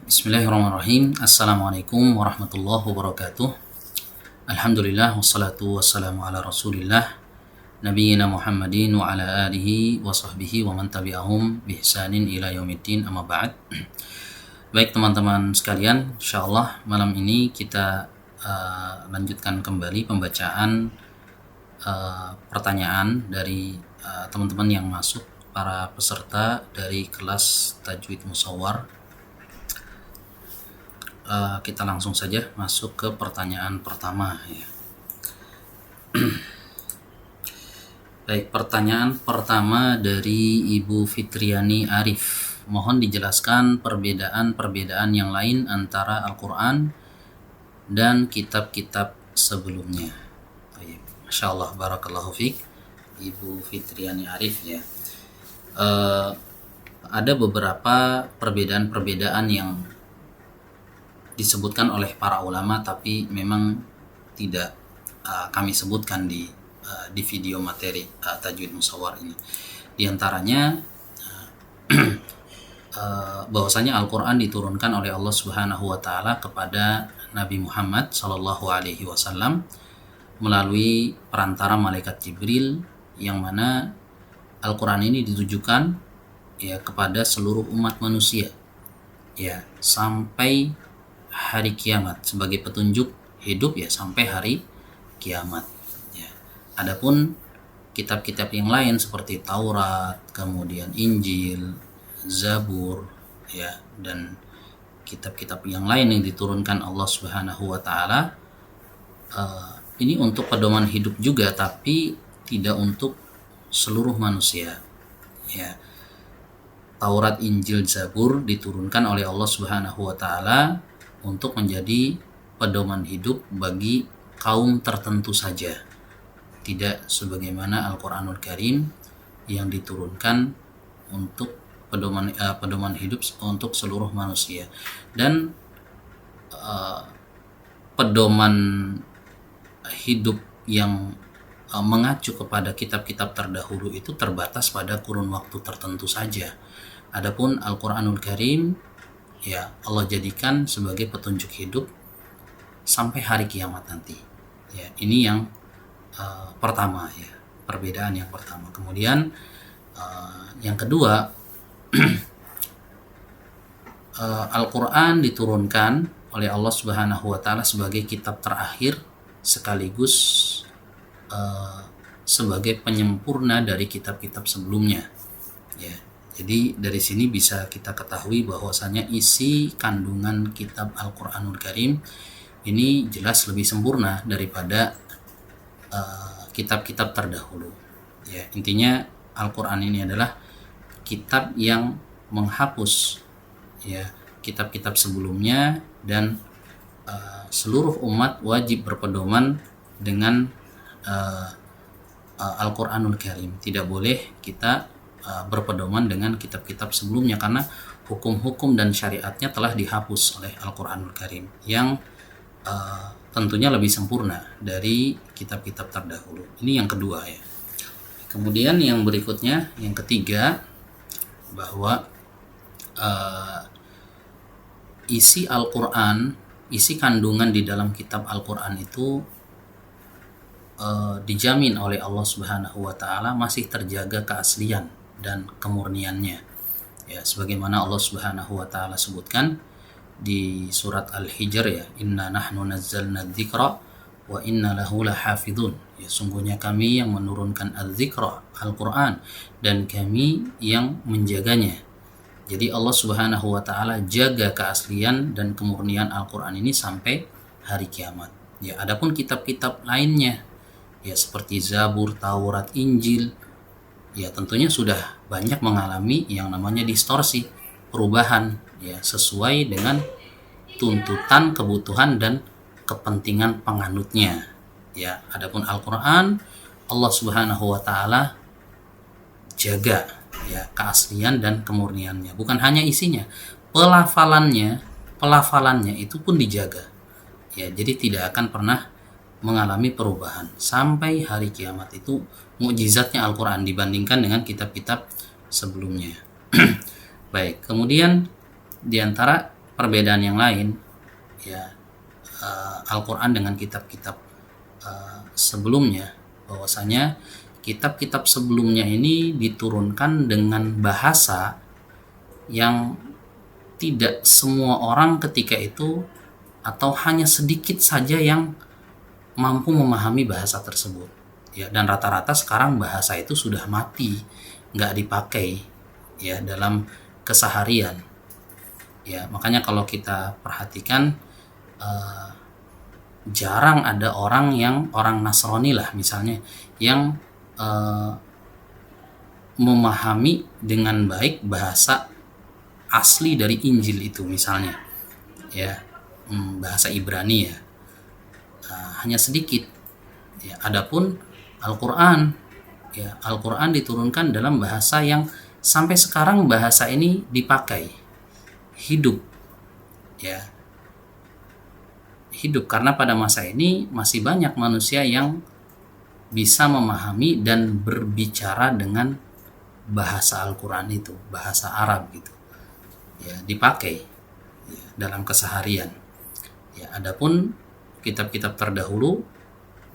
Bismillahirrahmanirrahim. Assalamualaikum warahmatullahi wabarakatuh. Alhamdulillah wassalatu wassalamu ala Rasulillah Nabiyyina Muhammadin wa ala alihi wa sahbihi wa man tabi'ahum bi ihsanin ila yaumiddin, amma ba'd. Baik teman-teman sekalian, insyaallah malam ini kita lanjutkan kembali pembacaan pertanyaan dari teman-teman yang masuk, para peserta dari kelas Tajwid Musawwar. Kita langsung saja masuk ke pertanyaan pertama ya. Baik, pertanyaan pertama dari Ibu Fitriani Arif. Mohon dijelaskan perbedaan-perbedaan yang lain antara Al-Quran dan kitab-kitab sebelumnya. Baik, Masya Allah, barakallahu fiik Ibu Fitriani Arif ya. Ada beberapa perbedaan-perbedaan yang disebutkan oleh para ulama, tapi memang tidak kami sebutkan di video materi Tajwid Musawwar ini. Di antaranya bahwasanya Al-Quran diturunkan oleh Allah Subhanahu wa Ta'ala kepada Nabi Muhammad Sallallahu Alaihi Wasallam melalui perantara malaikat Jibril, yang mana Al-Quran ini ditujukan ya kepada seluruh umat manusia ya sampai hari kiamat, sebagai petunjuk hidup ya sampai hari kiamat ya. Adapun kitab-kitab yang lain seperti Taurat, kemudian Injil, Zabur ya, dan kitab-kitab yang lain yang diturunkan Allah Subhanahu wa Ta'ala, ini untuk pedoman hidup juga, tapi tidak untuk seluruh manusia ya. Taurat, Injil, Zabur diturunkan oleh Allah Subhanahu wa Ta'ala untuk menjadi pedoman hidup bagi kaum tertentu saja, tidak sebagaimana Al-Quranul Karim yang diturunkan untuk pedoman hidup untuk seluruh manusia. Dan pedoman hidup yang mengacu kepada kitab-kitab terdahulu itu terbatas pada kurun waktu tertentu saja. Adapun Al-Quranul Karim ya Allah jadikan sebagai petunjuk hidup sampai hari kiamat nanti ya. Ini yang pertama ya, perbedaan yang pertama. Kemudian yang kedua, Al-Quran diturunkan oleh Allah Subhanahu wa Ta'ala sebagai kitab terakhir sekaligus sebagai penyempurna dari kitab-kitab sebelumnya ya. Jadi dari sini bisa kita ketahui bahwasanya isi kandungan kitab Al-Quranul Karim ini jelas lebih sempurna daripada kitab-kitab terdahulu ya. Intinya Al-Quran ini adalah kitab yang menghapus ya kitab-kitab sebelumnya, dan seluruh umat wajib berpedoman dengan Al-Quranul Karim. Tidak boleh kita berpedoman dengan kitab-kitab sebelumnya, karena hukum-hukum dan syariatnya telah dihapus oleh Al-Quranul Karim yang tentunya lebih sempurna dari kitab-kitab terdahulu. Ini yang kedua ya. Kemudian yang berikutnya, yang ketiga, bahwa isi Al-Quran, isi kandungan di dalam kitab Al-Quran itu dijamin oleh Allah Subhanahu wa Ta'ala masih terjaga keaslian dan kemurniannya ya, sebagaimana Allah Subhanahu wa Ta'ala sebutkan di surat Al-Hijr ya, inna nahnu nazzalna dzikra wa inna lahu lahafidun ya, sungguhnya kami yang menurunkan al-dzikra, Al-Quran, dan kami yang menjaganya. Jadi Allah Subhanahu wa Ta'ala jaga keaslian dan kemurnian Al-Quran ini sampai hari kiamat ya. Adapun kitab-kitab lainnya ya seperti Zabur, Taurat, Injil ya, tentunya sudah banyak mengalami yang namanya distorsi, perubahan ya, sesuai dengan tuntutan, kebutuhan, dan kepentingan penganutnya ya. Adapun Al-Quran, Allah Subhanahu wa Ta'ala jaga ya keaslian dan kemurniannya. Bukan hanya isinya, pelafalannya itu pun dijaga ya. Jadi tidak akan pernah mengalami perubahan sampai hari kiamat. Itu mukjizatnya Al-Quran dibandingkan dengan kitab-kitab sebelumnya. Baik, kemudian di antara perbedaan yang lain, ya, Al-Quran dengan kitab-kitab sebelumnya, bahwasanya kitab-kitab sebelumnya ini diturunkan dengan bahasa yang tidak semua orang ketika itu, atau hanya sedikit saja yang mampu memahami bahasa tersebut, ya. Dan rata-rata sekarang bahasa itu sudah mati, nggak dipakai, ya, dalam keseharian, ya. Makanya kalau kita perhatikan, jarang ada orang Nasrani lah misalnya yang memahami dengan baik bahasa asli dari Injil itu misalnya, ya, bahasa Ibrani, ya, hanya sedikit, ya. Adapun Al-Quran, ya, Al-Quran diturunkan dalam bahasa yang sampai sekarang bahasa ini dipakai, hidup, ya, hidup, karena pada masa ini masih banyak manusia yang bisa memahami dan berbicara dengan bahasa Al-Quran itu, bahasa Arab gitu, ya, dipakai, ya, dalam keseharian, ya. Adapun kitab-kitab terdahulu,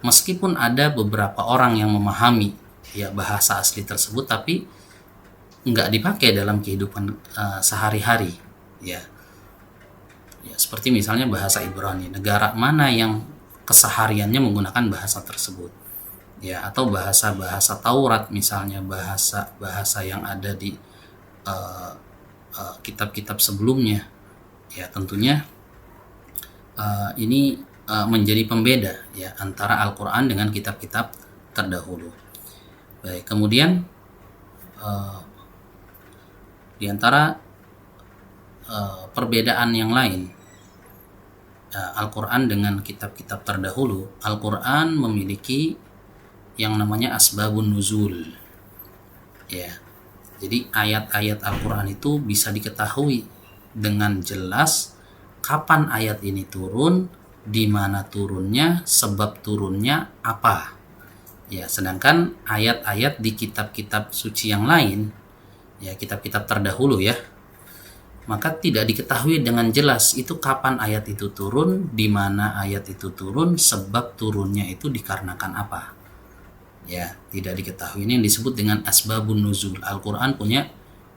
meskipun ada beberapa orang yang memahami, ya, bahasa asli tersebut, tapi nggak dipakai dalam kehidupan sehari-hari, ya. Ya, seperti misalnya bahasa Ibrani, negara mana yang kesehariannya menggunakan bahasa tersebut, ya, atau bahasa-bahasa Taurat misalnya, bahasa-bahasa yang ada di kitab-kitab sebelumnya, ya. Tentunya ini menjadi pembeda, ya, antara Al-Quran dengan kitab-kitab terdahulu. Baik, kemudian di antara perbedaan yang lain, Al-Quran dengan kitab-kitab terdahulu, Al-Quran memiliki yang namanya asbabun nuzul, ya. Jadi ayat-ayat Al-Quran itu bisa diketahui dengan jelas kapan ayat ini turun, di mana turunnya, sebab turunnya apa, ya. Sedangkan ayat-ayat di kitab-kitab suci yang lain, ya, kitab-kitab terdahulu, ya, maka tidak diketahui dengan jelas itu kapan ayat itu turun, di mana ayat itu turun, sebab turunnya itu dikarenakan apa, ya, tidak diketahui. Ini yang disebut dengan asbabun nuzul. Al-Quran punya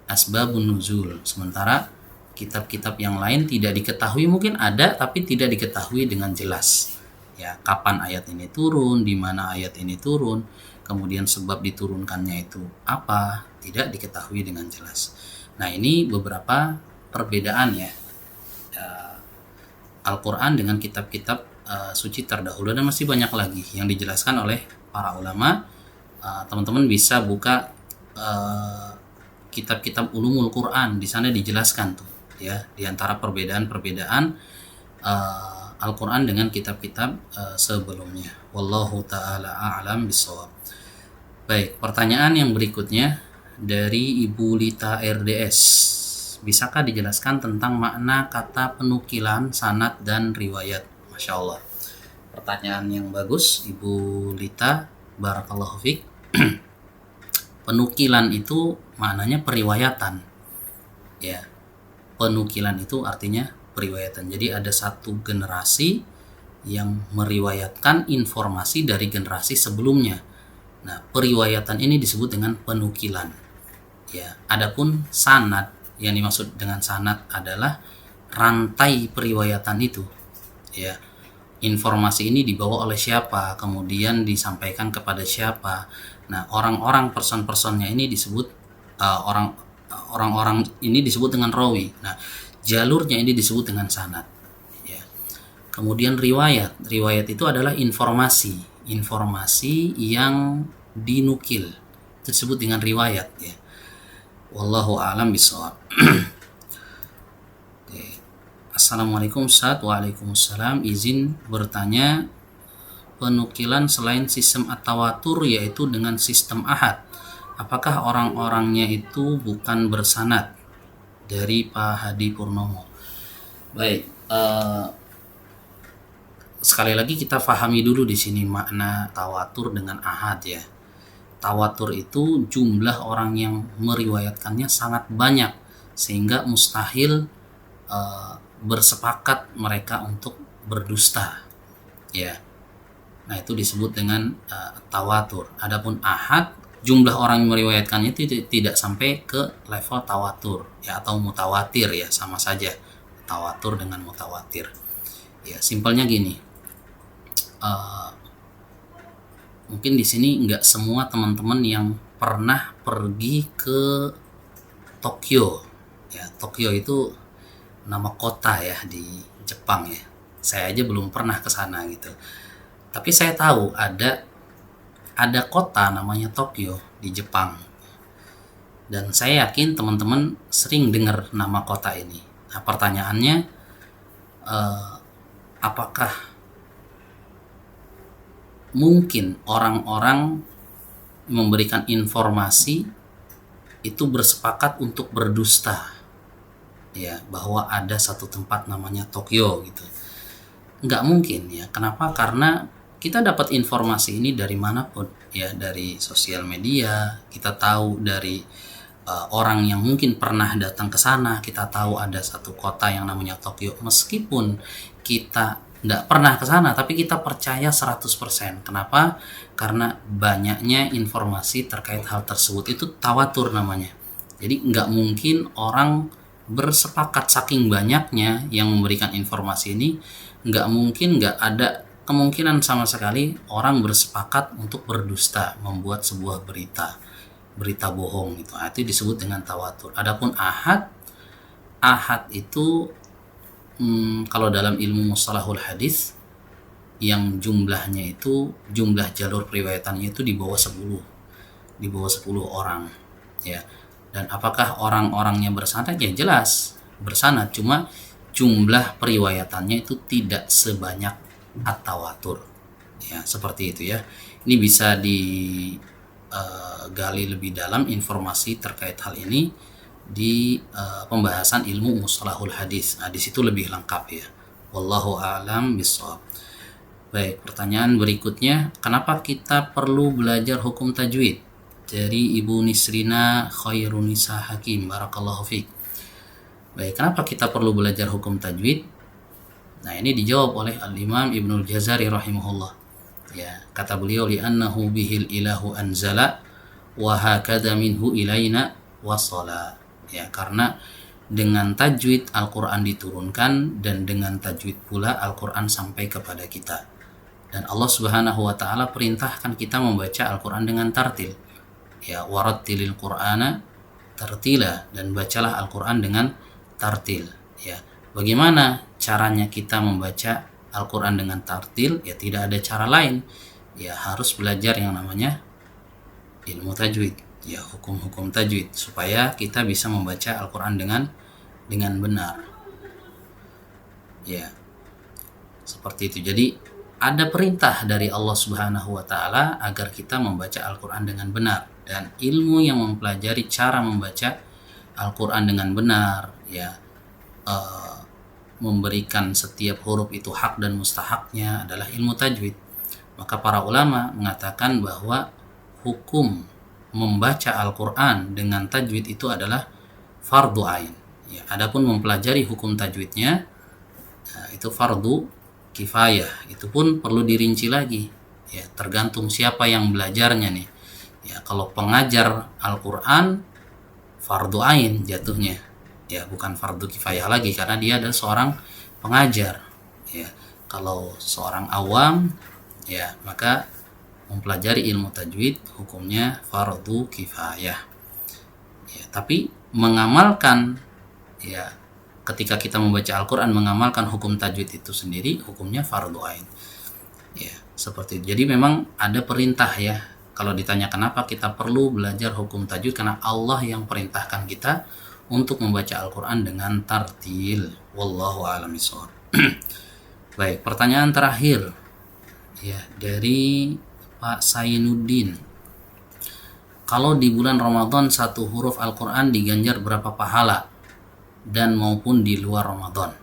asbabun nuzul, sementara kitab-kitab yang lain tidak diketahui, mungkin ada tapi tidak diketahui dengan jelas, ya, kapan ayat ini turun, di mana ayat ini turun, kemudian sebab diturunkannya itu apa, tidak diketahui dengan jelas. Nah, ini beberapa perbedaan, ya, Al-Quran dengan kitab-kitab suci terdahulu, dan masih banyak lagi yang dijelaskan oleh para ulama. Teman-teman bisa buka kitab-kitab ulumul Quran, di sana dijelaskan tuh, ya, di antara perbedaan-perbedaan Al-Quran dengan kitab-kitab sebelumnya. Wallahu ta'ala a'lam bishawab. Baik, pertanyaan yang berikutnya dari Ibu Lita RDS. Bisakah dijelaskan tentang makna kata penukilan, sanad, dan riwayat? Masya Allah. Pertanyaan yang bagus, Ibu Lita. Barakallahu fiik. Penukilan itu maknanya periwayatan, ya. Penukilan itu artinya periwayatan. Jadi ada satu generasi yang meriwayatkan informasi dari generasi sebelumnya. Nah, periwayatan ini disebut dengan penukilan, ya. Adapun sanad, yang dimaksud dengan sanad adalah rantai periwayatan itu, ya. Informasi ini dibawa oleh siapa, kemudian disampaikan kepada siapa. Nah, orang-orang, person-personnya ini disebut orang-orang ini disebut dengan rawi. Nah, jalurnya ini disebut dengan sanad, ya. Kemudian riwayat itu adalah informasi yang dinukil, itu disebut dengan riwayat, ya. Wallahu a'lam bishawab. Assalamualaikum Ustaz. Waalaikumsalam. Izin bertanya, penukilan selain sistem at-tawatur, yaitu dengan sistem ahad, apakah orang-orangnya itu bukan bersanad? Dari Pak Hadi Purnomo. Baik, sekali lagi kita pahami dulu di sini makna tawatur dengan ahad, ya. Tawatur itu jumlah orang yang meriwayatkannya sangat banyak, sehingga mustahil bersepakat mereka untuk berdusta, ya. Nah, itu disebut dengan tawatur. Adapun ahad, jumlah orang yang meriwayatkannya itu tidak sampai ke level tawatur, ya, atau mutawatir, ya, sama saja tawatur dengan mutawatir. Ya, simpelnya gini. Mungkin di sini nggak semua teman-teman yang pernah pergi ke Tokyo. Ya, Tokyo itu nama kota ya di Jepang ya. Saya aja belum pernah ke sana gitu. Tapi saya tahu ada kota namanya Tokyo di Jepang. Dan saya yakin teman-teman sering dengar nama kota ini. Nah, pertanyaannya, apakah mungkin orang-orang memberikan informasi itu bersepakat untuk berdusta, ya, bahwa ada satu tempat namanya Tokyo gitu? Nggak mungkin ya. Kenapa? Karena kita dapat informasi ini dari manapun, ya, dari sosial media. Kita tahu dari orang yang mungkin pernah datang ke sana. Kita tahu ada satu kota yang namanya Tokyo, meskipun kita nggak pernah ke sana, tapi kita percaya 100%. Kenapa? Karena banyaknya informasi terkait hal tersebut. Itu tawatur namanya. Jadi nggak mungkin orang bersepakat, saking banyaknya yang memberikan informasi ini, nggak mungkin, nggak ada kemungkinan sama sekali orang bersepakat untuk berdusta, membuat sebuah berita bohong gitu. Itu disebut dengan tawatur. Adapun ahad itu kalau dalam ilmu mustalahul hadis, yang jumlahnya itu, jumlah jalur periwayatannya itu di bawah 10 orang, ya. Dan apakah orang-orangnya bersanad? Ya jelas bersanad, cuma jumlah periwayatannya itu tidak sebanyak at-tawatur, ya, seperti itu ya. Ini bisa digali lebih dalam informasi terkait hal ini di pembahasan ilmu mustalahul hadis. Nah, di situ lebih lengkap ya. Wallahu a'lam bishawab. Baik, pertanyaan berikutnya, kenapa kita perlu belajar hukum tajwid? Dari Ibu Nisrina Khairunisa Hakim, barakallahu fiik. Baik, kenapa kita perlu belajar hukum tajwid? Nah, ini dijawab oleh Al-Imam Ibnul Jazari rahimahullah. Ya, kata beliau, li'annahu bihil ilahu anzala wa hakadha minhu ilaina wasala. Ya, karena dengan tajwid Al-Qur'an diturunkan, dan dengan tajwid pula Al-Qur'an sampai kepada kita. Dan Allah Subhanahu wa taala perintahkan kita membaca Al-Qur'an dengan tartil. Ya, warattilil Qur'ana tartila, dan bacalah Al-Qur'an dengan tartil, ya. Bagaimana caranya kita membaca Al-Qur'an dengan tartil? Ya, tidak ada cara lain. Ya, harus belajar yang namanya ilmu tajwid, ya, hukum-hukum tajwid, supaya kita bisa membaca Al-Qur'an dengan benar. Ya. Seperti itu. Jadi ada perintah dari Allah Subhanahu wa taala agar kita membaca Al-Qur'an dengan benar, dan ilmu yang mempelajari cara membaca Al-Qur'an dengan benar, ya, memberikan setiap huruf itu hak dan mustahaknya adalah ilmu tajwid. Maka para ulama mengatakan bahwa hukum membaca Al-Qur'an dengan tajwid itu adalah fardu ain. Ya, adapun mempelajari hukum tajwidnya, itu fardu kifayah. Itu pun perlu dirinci lagi, ya, tergantung siapa yang belajarnya nih. Ya, kalau pengajar Al-Qur'an fardu ain jatuhnya, ya, bukan fardu kifayah lagi, karena dia adalah seorang pengajar, ya. Kalau seorang awam, ya, maka mempelajari ilmu tajwid hukumnya fardu kifayah, ya. Tapi mengamalkan, ya, ketika kita membaca Al-Qur'an, mengamalkan hukum tajwid itu sendiri hukumnya fardu ain, ya, seperti itu. Jadi memang ada perintah, ya. Kalau ditanya kenapa kita perlu belajar hukum tajwid, karena Allah yang perintahkan kita untuk membaca Al-Qur'an dengan tartil. Wallahu a'lam bishawab. Baik, pertanyaan terakhir, ya, dari Pak Sainuddin. Kalau di bulan Ramadan satu huruf Al-Qur'an diganjar berapa pahala, dan maupun di luar Ramadan?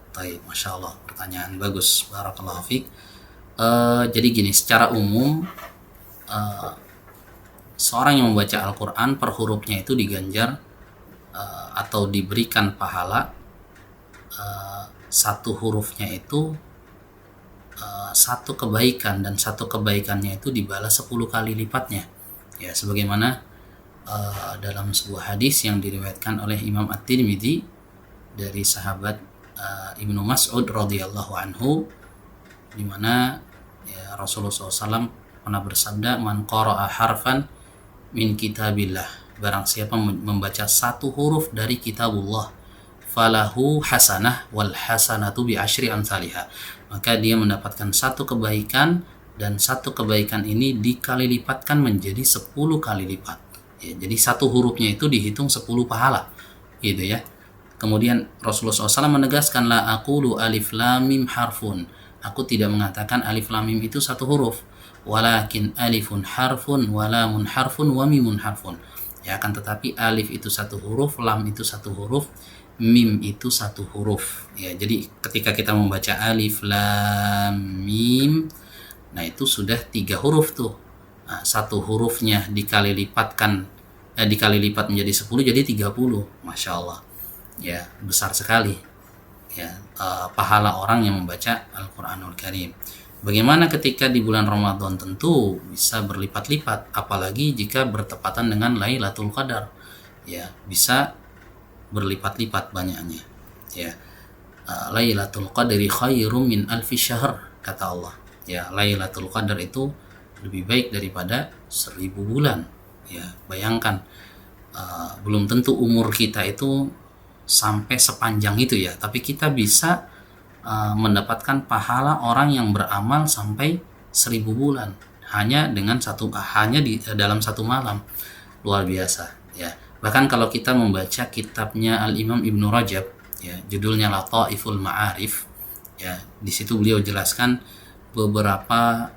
Baik, Masya Allah, pertanyaan bagus, barakallahu fiik. Jadi gini, secara umum seorang yang membaca Al-Qur'an per hurufnya itu diganjar atau diberikan pahala satu hurufnya itu satu kebaikan, dan satu kebaikannya itu dibalas 10 kali lipatnya. Ya, sebagaimana dalam sebuah hadis yang diriwayatkan oleh Imam At-Tirmidzi dari sahabat Ibnu Mas'ud radhiyallahu anhu, di mana ya, Rasulullah SAW pernah bersabda, man qara'a harfan min kitabillah, barang siapa membaca satu huruf dari kitabullah, falahu hasanah wal hasanatu bi asyri amsalihha, maka dia mendapatkan satu kebaikan, dan satu kebaikan ini dikali lipatkan menjadi 10 kali lipat. Ya, jadi satu hurufnya itu dihitung 10 pahala, gitu ya. Kemudian Rasulullah SAW menegaskan, la aqulu alif lam mim harfun, aku tidak mengatakan alif lam mim itu satu huruf, walakin alifun harfun, walamun harfun, wa mimun harfun. Ya, akan tetapi alif itu satu huruf, lam itu satu huruf, mim itu satu huruf. Ya, jadi ketika kita membaca alif lam mim, nah itu sudah 3 huruf tuh. Nah, satu hurufnya dikali lipat menjadi 10, jadi 30. Masya Allah. Ya, besar sekali. Ya, pahala orang yang membaca Al-Quranul Karim. Bagaimana ketika di bulan Ramadan? Tentu bisa berlipat-lipat, apalagi jika bertepatan dengan Lailatul Qadar. Ya, bisa berlipat-lipat banyaknya. Ya, Lailatul Qadri khairum min alfi syahr, kata Allah. Ya, Lailatul Qadar itu lebih baik daripada 1000 bulan. Ya, bayangkan, belum tentu umur kita itu sampai sepanjang itu ya, tapi kita bisa mendapatkan pahala orang yang beramal sampai 1000 bulan hanya dalam satu malam. Luar biasa ya. Bahkan kalau kita membaca kitabnya Al-Imam Ibnu Rajab, ya, judulnya Lataiful Ma'arif, ya, di situ beliau jelaskan beberapa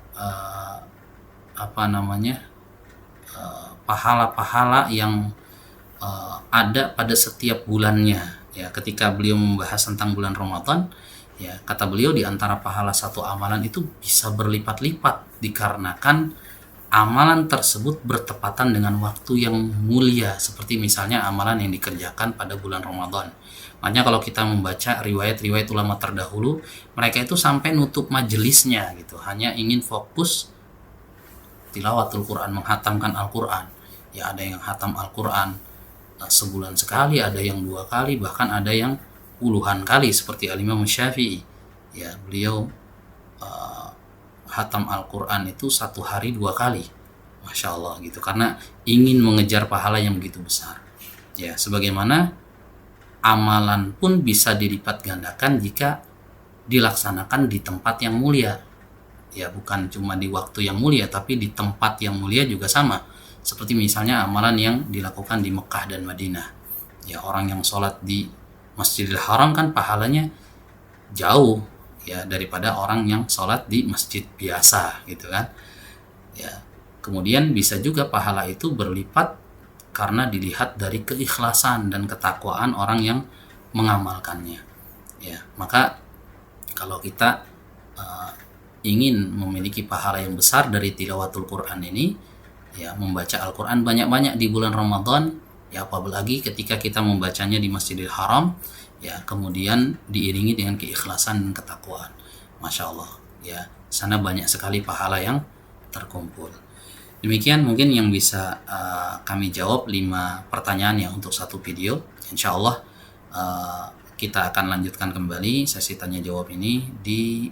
pahala-pahala yang ada pada setiap bulannya. Ya, ketika beliau membahas tentang bulan Ramadan, ya, kata beliau di antara pahala satu amalan itu bisa berlipat-lipat dikarenakan amalan tersebut bertepatan dengan waktu yang mulia, seperti misalnya amalan yang dikerjakan pada bulan Ramadan. Makanya kalau kita membaca riwayat-riwayat ulama terdahulu, mereka itu sampai nutup majelisnya gitu, hanya ingin fokus tilawatul Quran, menghatamkan Al-Quran. Ya, ada yang hatam Al-Quran sebulan sekali, ada yang 2 kali, bahkan ada yang puluhan kali seperti Al-Imam Syafi'i. Ya, beliau hatam Al-Quran itu 1 hari 2 kali. Masya Allah gitu, karena ingin mengejar pahala yang begitu besar. Ya, sebagaimana amalan pun bisa dilipat gandakan jika dilaksanakan di tempat yang mulia. Ya, bukan cuma di waktu yang mulia, tapi di tempat yang mulia juga sama. Seperti misalnya amalan yang dilakukan di Mekah dan Madinah. Ya, orang yang sholat di Masjidil Haram kan pahalanya jauh ya daripada orang yang sholat di masjid biasa gitu kan. Ya, kemudian bisa juga pahala itu berlipat karena dilihat dari keikhlasan dan ketakwaan orang yang mengamalkannya. Ya, maka kalau kita ingin memiliki pahala yang besar dari tilawatul Quran ini, ya, membaca Al-Quran banyak-banyak di bulan Ramadan, ya, apalagi ketika kita membacanya di Masjidil Haram, ya, kemudian diiringi dengan keikhlasan dan ketakwaan. Masya Allah, ya, sana banyak sekali pahala yang terkumpul. Demikian mungkin yang bisa kami jawab 5 pertanyaan ya untuk satu video. Insya Allah kita akan lanjutkan kembali sesi tanya jawab ini di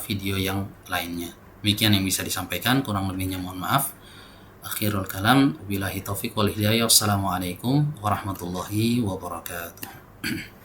video yang lainnya. Demikian yang bisa disampaikan, kurang lebihnya mohon maaf. Akhirul kalam, billahi taufiq wal hidayah. Wassalamualaikum warahmatullahi wabarakatuh.